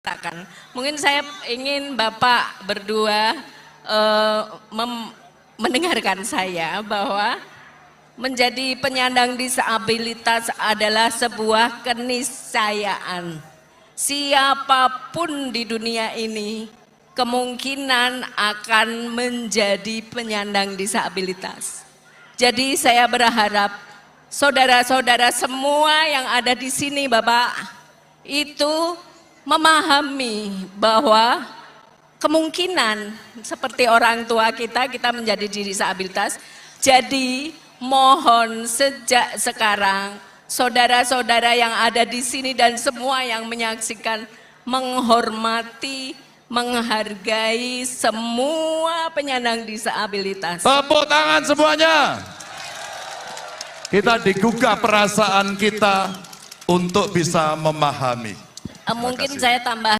katakan. Mungkin saya ingin Bapak berdua mendengarkan saya bahwa menjadi penyandang disabilitas adalah sebuah keniscayaan. Siapapun di dunia ini kemungkinan akan menjadi penyandang disabilitas. Jadi saya berharap saudara-saudara semua yang ada di sini Bapak itu memahami bahwa kemungkinan seperti orang tua kita menjadi disabilitas. Jadi mohon sejak sekarang saudara-saudara yang ada di sini dan semua yang menyaksikan menghormati, menghargai semua penyandang disabilitas. Tepuk tangan semuanya. Kita digugah perasaan kita untuk bisa memahami. Mungkin saya tambah